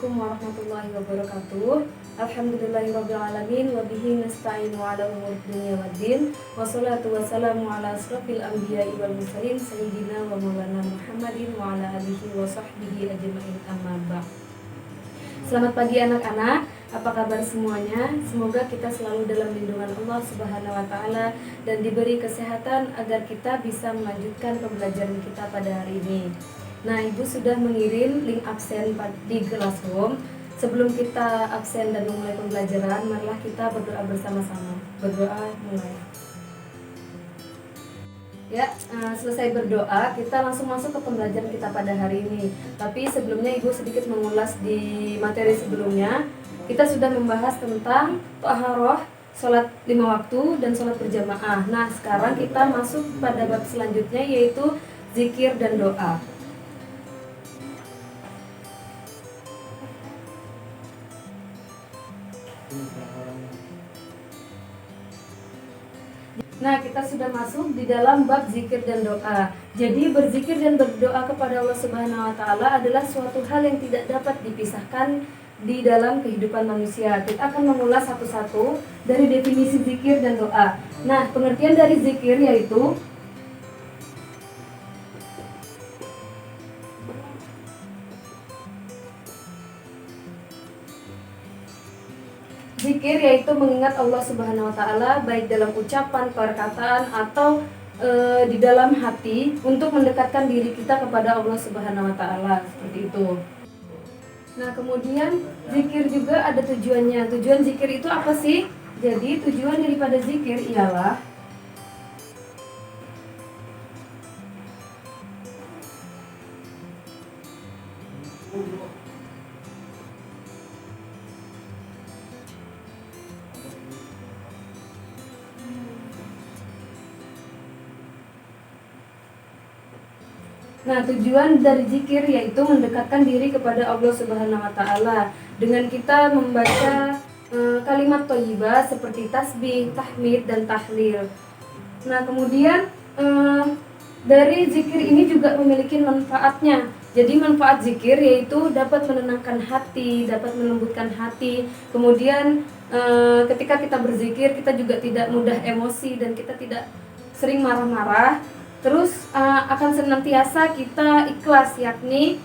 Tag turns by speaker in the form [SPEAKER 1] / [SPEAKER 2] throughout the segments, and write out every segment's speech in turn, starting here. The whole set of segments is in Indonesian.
[SPEAKER 1] Assalamualaikum warahmatullahi wabarakatuh. Alhamdulillahirabbil alamin wa bihi nasta'inu ala umuri dunya waddin. Wassalatu wassalamu ala asrofil anbiya'i wal mursalin sayyidina wa maulana Muhammadin wa ala alihi wa sahbihi ajma'in, amma ba'd. Selamat pagi anak-anak. Apa kabar semuanya? Semoga kita selalu dalam lindungan Allah Subhanahu wa taala dan diberi kesehatan agar kita bisa melanjutkan pembelajaran kita pada hari ini. Nah, Ibu sudah mengirim link absen di Classroom. Sebelum kita absen dan memulai pembelajaran, marilah kita berdoa bersama-sama. Berdoa mulai. Ya, selesai berdoa, kita langsung masuk ke pembelajaran kita pada hari ini. Tapi sebelumnya Ibu sedikit mengulas di materi sebelumnya. Kita sudah membahas tentang taharah, sholat 5 waktu, dan sholat berjamaah. Nah, sekarang kita masuk pada bab selanjutnya, yaitu zikir dan doa. Nah, kita sudah masuk di dalam bab zikir dan doa. Jadi berzikir dan berdoa kepada Allah Subhanahu wa taala adalah suatu hal yang tidak dapat dipisahkan di dalam kehidupan manusia. Kita akan mengulas satu-satu dari definisi zikir dan doa. Nah, pengertian dari zikir yaitu zikir yaitu mengingat Allah Subhanahu wa taala baik dalam ucapan, perkataan atau di dalam hati untuk mendekatkan diri kita kepada Allah Subhanahu wa taala, seperti itu. Nah, kemudian zikir juga ada tujuannya. Tujuan zikir itu apa sih? Jadi tujuan daripada zikir ialah Nah, tujuan dari zikir yaitu mendekatkan diri kepada Allah Subhanahu wa taala dengan kita membaca kalimat thayyibah seperti tasbih, tahmid dan tahlil. Nah, kemudian dari zikir ini juga memiliki manfaatnya. Jadi manfaat zikir yaitu dapat menenangkan hati, dapat melembutkan hati. Kemudian ketika kita berzikir, kita juga tidak mudah emosi dan kita tidak sering marah-marah. Terus akan senantiasa kita ikhlas, yakni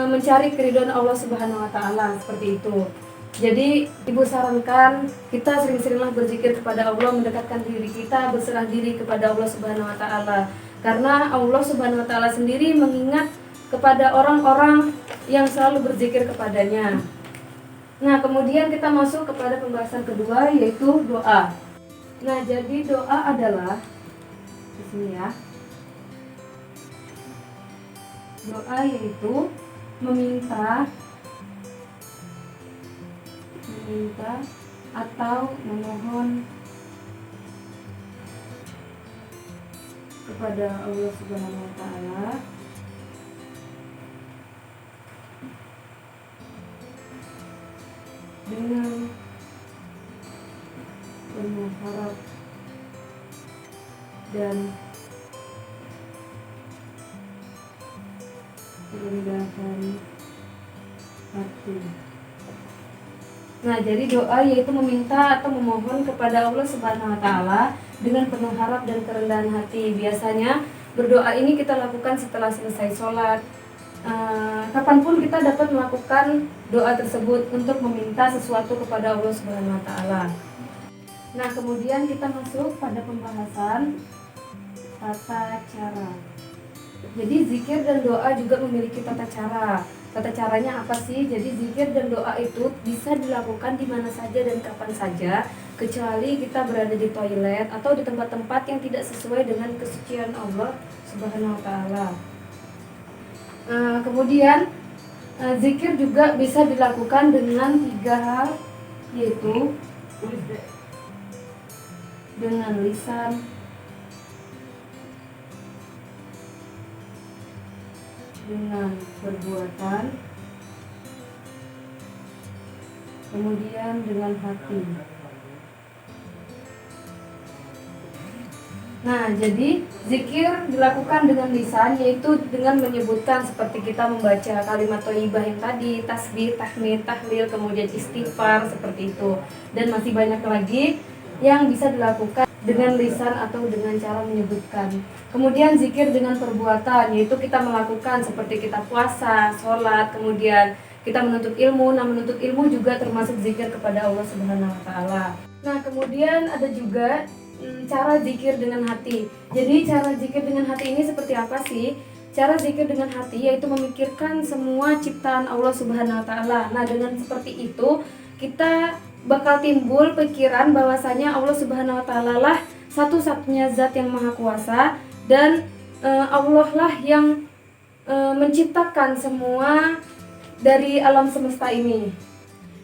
[SPEAKER 1] mencari keridhaan Allah Subhanahu wa taala, seperti itu. Jadi Ibu sarankan kita sering-seringlah berzikir kepada Allah, mendekatkan diri kita, berserah diri kepada Allah Subhanahu wa taala. Karena Allah Subhanahu wa taala sendiri mengingat kepada orang-orang yang selalu berzikir kepadanya. Nah, kemudian kita masuk kepada pembahasan kedua, yaitu doa. Nah, jadi doa adalah di sini ya. Doa yaitu meminta atau memohon kepada Allah Subhanahu wa taala dengan penuh harap dan kerendahan hati. Nah, jadi doa yaitu meminta atau memohon kepada Allah Subhanahu wa taala dengan penuh harap dan kerendahan hati. Biasanya berdoa ini kita lakukan setelah selesai sholat. Kapanpun kita dapat melakukan doa tersebut untuk meminta sesuatu kepada Allah Subhanahu wa taala. Nah, kemudian kita masuk pada pembahasan tata cara. Jadi zikir dan doa juga memiliki tata cara. Tata caranya apa sih? Jadi zikir dan doa itu bisa dilakukan di mana saja dan kapan saja, kecuali kita berada di toilet atau di tempat-tempat yang tidak sesuai dengan kesucian Allah Subhanahu wa taala. Kemudian zikir juga bisa dilakukan dengan 3 hal, yaitu dengan lisan, dengan perbuatan, kemudian dengan hati. Nah, jadi zikir dilakukan dengan lisan, yaitu dengan menyebutkan seperti kita membaca kalimat thayyibah yang tadi, tasbih, tahmid, tahlil, kemudian istighfar, seperti itu. Dan masih banyak lagi yang bisa dilakukan dengan lisan atau dengan cara menyebutkan. Kemudian zikir dengan perbuatan, yaitu kita melakukan seperti kita puasa, sholat, kemudian kita menuntut ilmu. Nah, menuntut ilmu juga termasuk zikir kepada Allah Subhanahu wa taala. Nah, kemudian ada juga cara zikir dengan hati. Jadi cara zikir dengan hati ini seperti apa sih? Cara zikir dengan hati yaitu memikirkan semua ciptaan Allah Subhanahu wa taala. Nah, dengan seperti itu kita bakal timbul pikiran bahwasanya Allah Subhanahu wa taala lah satu-satunya zat yang maha kuasa, dan Allah lah yang menciptakan semua dari alam semesta ini.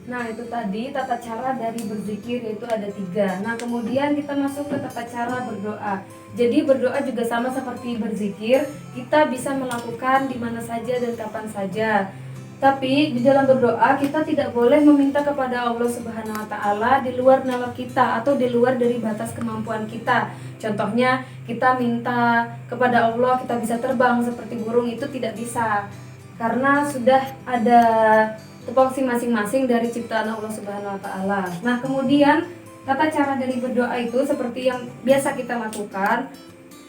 [SPEAKER 1] Nah, itu tadi tata cara dari berzikir, yaitu ada 3. Nah, kemudian kita masuk ke tata cara berdoa. Jadi berdoa juga sama seperti berzikir, kita bisa melakukan di mana saja dan kapan saja. Tapi di dalam berdoa kita tidak boleh meminta kepada Allah Subhanahu wa taala di luar nalar kita atau di luar dari batas kemampuan kita. Contohnya, kita minta kepada Allah kita bisa terbang seperti burung, itu tidak bisa. Karena sudah ada tupoksi masing-masing dari ciptaan Allah Subhanahu wa taala. Nah, kemudian tata cara dari berdoa itu seperti yang biasa kita lakukan,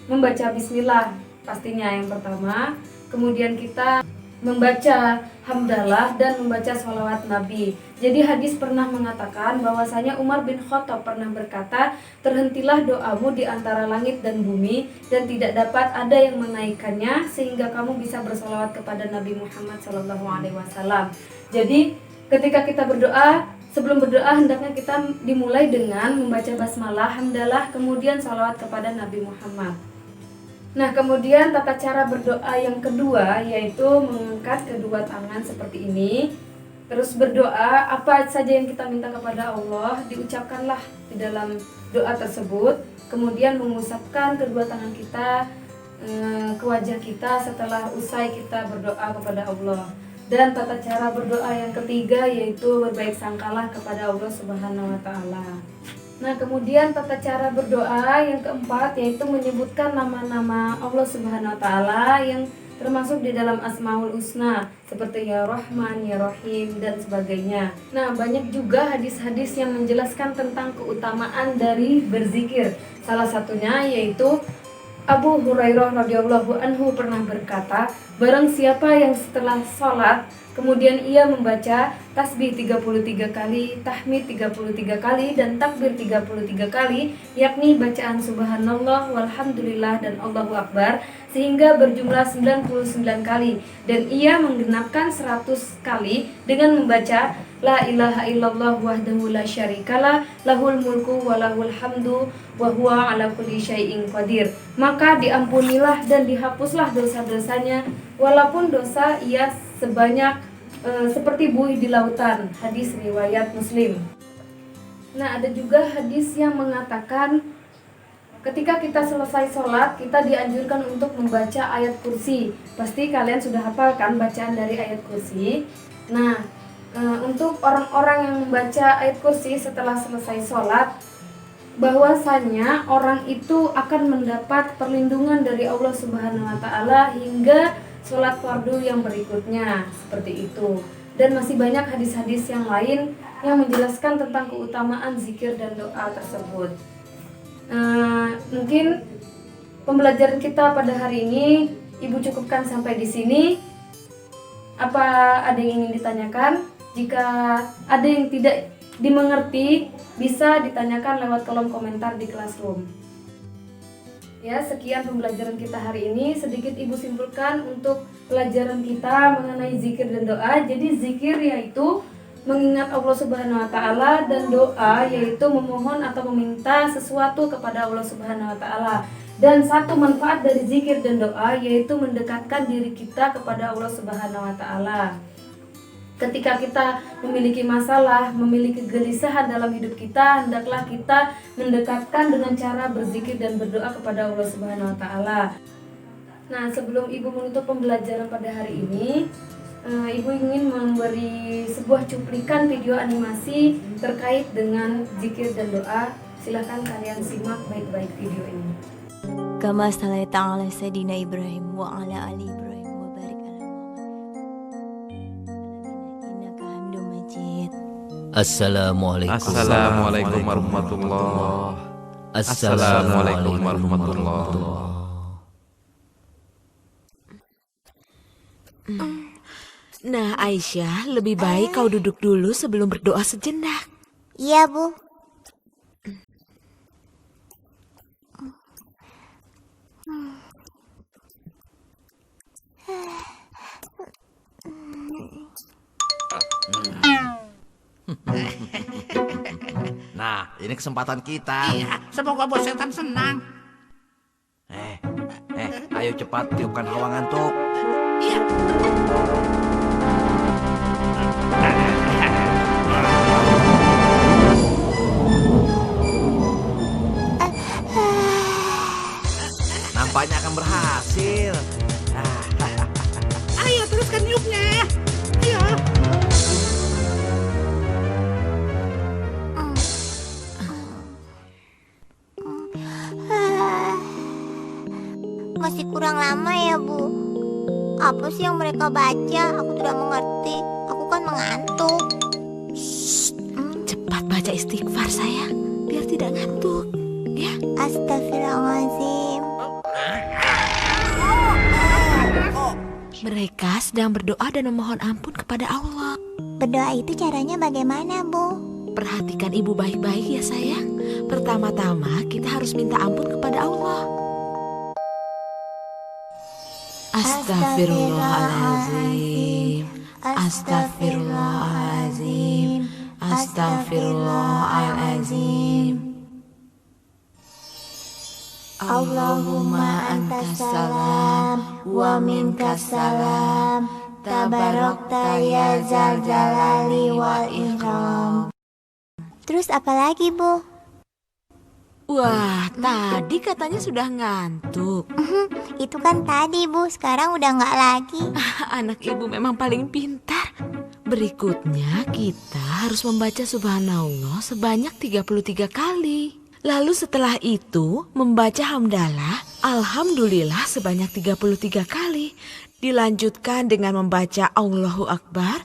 [SPEAKER 1] membaca bismillah pastinya yang pertama, kemudian kita membaca hamdalah dan membaca sholawat Nabi. Jadi hadis pernah mengatakan bahwasanya Umar bin Khattab pernah berkata, terhentilah doamu di antara langit dan bumi dan tidak dapat ada yang menaikkannya sehingga kamu bisa bersolawat kepada Nabi Muhammad SAW. Jadi ketika kita berdoa, sebelum berdoa hendaknya kita dimulai dengan membaca basmalah, hamdalah, kemudian sholawat kepada Nabi Muhammad. Nah, kemudian tata cara berdoa yang kedua yaitu mengangkat kedua tangan seperti ini. Terus berdoa, apa saja yang kita minta kepada Allah diucapkanlah di dalam doa tersebut. Kemudian mengusapkan kedua tangan kita ke wajah kita setelah usai kita berdoa kepada Allah. Dan tata cara berdoa yang ketiga yaitu berbaik sangkalah kepada Allah Subhanahu wa taala. Nah, kemudian tata cara berdoa yang keempat yaitu menyebutkan nama-nama Allah Subhanahu wa taala yang termasuk di dalam Asmaul Husna seperti Ya Rahman, Ya Rahim dan sebagainya. Nah, banyak juga hadis-hadis yang menjelaskan tentang keutamaan dari berzikir. Salah satunya yaitu Abu Hurairah radhiyallahu anhu pernah berkata, barang siapa yang setelah sholat kemudian ia membaca tasbih 33 kali, tahmid 33 kali, dan takbir 33 kali, yakni bacaan subhanallah, walhamdulillah, dan Allahu Akbar, sehingga berjumlah 99 kali. Dan ia menggenapkan 100 kali dengan membaca La ilaha illallah wahdahu la syarikalah, lahul mulku wa lahul hamdu, wa huwa ala kulli syai'in qadir. Maka diampunilah dan dihapuslah dosa-dosanya, walaupun dosa ia sebanyak seperti buih di lautan. Hadis riwayat Muslim. Nah, ada juga hadis yang mengatakan ketika kita selesai sholat, kita dianjurkan untuk membaca ayat kursi. Pasti kalian sudah hafal kan bacaan dari ayat kursi. Nah, untuk orang-orang yang membaca ayat kursi setelah selesai sholat, bahwasanya orang itu akan mendapat perlindungan dari Allah Subhanahu wa taala hingga sholat fardu yang berikutnya, seperti itu. Dan masih banyak hadis-hadis yang lain yang menjelaskan tentang keutamaan zikir dan doa tersebut. Mungkin pembelajaran kita pada hari ini Ibu cukupkan sampai di sini. Apa ada yang ingin ditanyakan? Jika ada yang tidak dimengerti, bisa ditanyakan lewat kolom komentar di Classroom. Ya, sekian pembelajaran kita hari ini. Sedikit Ibu simpulkan untuk pelajaran kita mengenai zikir dan doa. Jadi zikir yaitu mengingat Allah Subhanahu wa taala, dan doa yaitu memohon atau meminta sesuatu kepada Allah Subhanahu wa taala. Dan satu manfaat dari zikir dan doa yaitu mendekatkan diri kita kepada Allah Subhanahu wa taala. Ketika kita memiliki masalah, memiliki kegelisahan dalam hidup kita, hendaklah kita mendekatkan dengan cara berzikir dan berdoa kepada Allah Subhanahu wa taala. Nah, sebelum Ibu menutup pembelajaran pada hari ini, Ibu ingin memberi sebuah cuplikan video animasi terkait dengan zikir dan doa. Silahkan kalian simak baik-baik video ini.
[SPEAKER 2] Kama salaita ala Sayyidina Ibrahim wa ala ali Ibrahim wa barik ala Muhammad innaka Hamidum Majid.
[SPEAKER 3] Assalamualaikum warahmatullahi. Assalamualaikum warahmatullahi.
[SPEAKER 4] Nah, Aisyah, lebih baik kau duduk dulu sebelum berdoa sejenak.
[SPEAKER 2] Iya, Bu.
[SPEAKER 5] Nah, ini kesempatan kita.
[SPEAKER 6] Iya, semoga bos setan senang.
[SPEAKER 5] Ayo cepat tiupkan hawa ngantuk.
[SPEAKER 6] Iya.
[SPEAKER 5] Nampaknya akan berhasil.
[SPEAKER 6] Ayo teruskan niupnya. Ayo.
[SPEAKER 2] Masih kurang lama ya, Bu. Apa sih yang mereka baca? Aku tidak mengerti. Aku kan mengantuk.
[SPEAKER 4] Cepat baca istighfar, sayang, biar tidak ngantuk. Ya.
[SPEAKER 2] Astagfirullahaladzim.
[SPEAKER 4] Mereka sedang berdoa dan memohon ampun kepada Allah.
[SPEAKER 2] Berdoa itu caranya bagaimana, Bu?
[SPEAKER 4] Perhatikan ibu baik-baik ya, sayang. Pertama-tama kita harus minta ampun kepada Allah. Astagfirullahaladzim. Astagfirullahaladzim. Astagfirullahaladzim. Allahumma antas salam wa minkas salam. Tabarakta ya zal jalali wal ikram.
[SPEAKER 2] Terus apa lagi, Bu?
[SPEAKER 4] Wah, tadi katanya sudah ngantuk.
[SPEAKER 2] Itu kan tadi, Bu. Sekarang udah nggak lagi.
[SPEAKER 4] Anak ibu memang paling pintar. Berikutnya kita harus membaca subhanallah sebanyak 33 kali. Lalu setelah itu membaca hamdalah, alhamdulillah sebanyak 33 kali. Dilanjutkan dengan membaca Allahu Akbar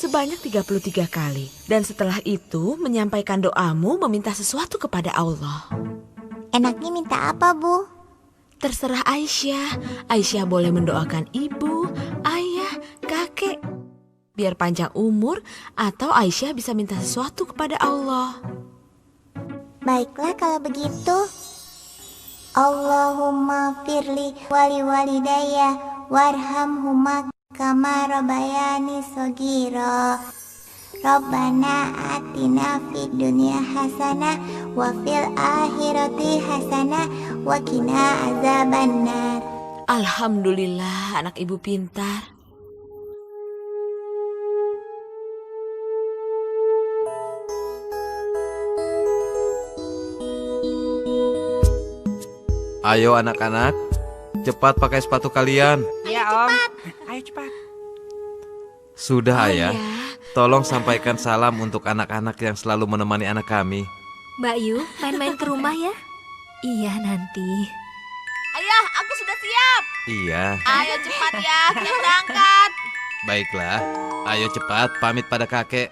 [SPEAKER 4] sebanyak 33 kali. Dan setelah itu menyampaikan doamu meminta sesuatu kepada Allah.
[SPEAKER 2] Enaknya minta apa, Bu?
[SPEAKER 4] Terserah Aisyah. Aisyah boleh mendoakan ibu, ayah, kakek, biar panjang umur, atau Aisyah bisa minta sesuatu kepada Allah.
[SPEAKER 2] Baiklah kalau begitu. Allahumma firli wali walidayya warhamhuma kama rabbayani shaghira. Rabbana atina fid dunya hasanah wa fil akhirati hasanah wa qina azabannar.
[SPEAKER 4] Alhamdulillah, anak ibu pintar.
[SPEAKER 3] Ayo anak-anak, cepat pakai sepatu kalian.
[SPEAKER 6] Iya, Om. Ayo cepat.
[SPEAKER 3] Sudah,
[SPEAKER 4] Oh,
[SPEAKER 3] Ayah.
[SPEAKER 4] ya.
[SPEAKER 3] Tolong sampaikan salam untuk anak-anak yang selalu menemani anak kami.
[SPEAKER 2] Mbak Yu, main-main ke rumah ya? Iya, nanti.
[SPEAKER 4] Ayah, aku sudah siap.
[SPEAKER 3] Iya,
[SPEAKER 4] Ayo cepat ya, kita berangkat.
[SPEAKER 3] baiklah. Ayo cepat pamit pada kakek.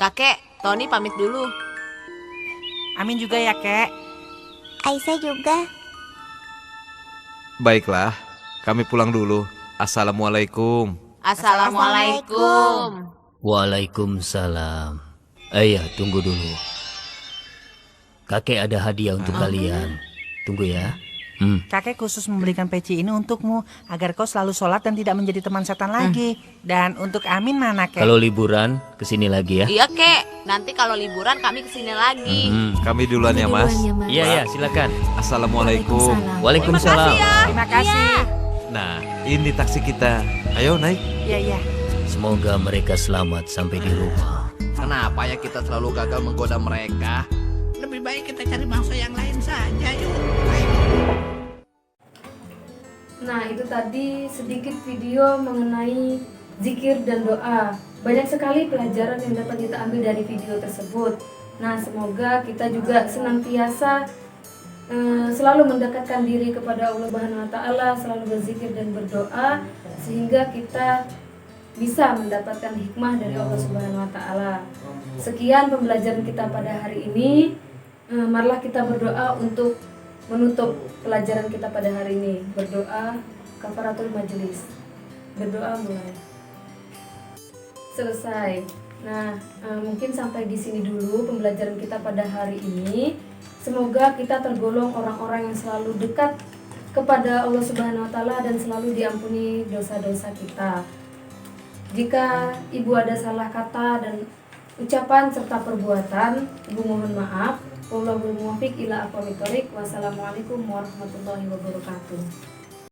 [SPEAKER 4] Kakek, Tony pamit dulu.
[SPEAKER 6] Amin juga ya, Kek.
[SPEAKER 2] Aisyah juga.
[SPEAKER 3] Baiklah, kami pulang dulu. Assalamualaikum.
[SPEAKER 4] Assalamualaikum.
[SPEAKER 7] Waalaikumsalam. Ayah, tunggu dulu. Kakek ada hadiah untuk kalian. Tunggu ya.
[SPEAKER 6] Kakek khusus membelikan peci ini untukmu agar kau selalu sholat dan tidak menjadi teman setan lagi. Dan untuk Amin mana, Kek?
[SPEAKER 7] Kalau liburan, kesini lagi ya.
[SPEAKER 4] Iya, Kek. Nanti kalau liburan kami kesini lagi.
[SPEAKER 3] Kami duluan ya, Mas.
[SPEAKER 7] Iya, silakan.
[SPEAKER 3] Assalamualaikum.
[SPEAKER 7] Waalaikumsalam.
[SPEAKER 6] Terima kasih.
[SPEAKER 3] Nah, ini taksi kita. Ayo naik.
[SPEAKER 6] Iya, iya.
[SPEAKER 7] Semoga mereka selamat sampai di rumah.
[SPEAKER 5] Kenapa ya kita selalu gagal menggoda mereka?
[SPEAKER 6] Lebih baik kita cari bangsa yang lain saja, yuk. Ayo.
[SPEAKER 1] Nah, itu tadi sedikit video mengenai zikir dan doa. Banyak sekali pelajaran yang dapat kita ambil dari video tersebut. Nah, semoga kita juga senantiasa selalu mendekatkan diri kepada Allah Subhanahu wa taala, selalu berzikir dan berdoa sehingga kita bisa mendapatkan hikmah dari Allah Subhanahu wa taala. Sekian pembelajaran kita pada hari ini. Marilah kita berdoa untuk menutup pelajaran kita pada hari ini. Berdoa kafaratul majelis. Berdoa mulai. Selesai. Nah, mungkin sampai di sini dulu pembelajaran kita pada hari ini. Semoga kita tergolong orang-orang yang selalu dekat kepada Allah Subhanahu wa taala dan selalu diampuni dosa-dosa kita. Jika Ibu ada salah kata dan ucapan serta perbuatan, Ibu mohon maaf. Wallahul muwaffiq ila aqwamit thoriq. Wassalamualaikum warahmatullahi wabarakatuh.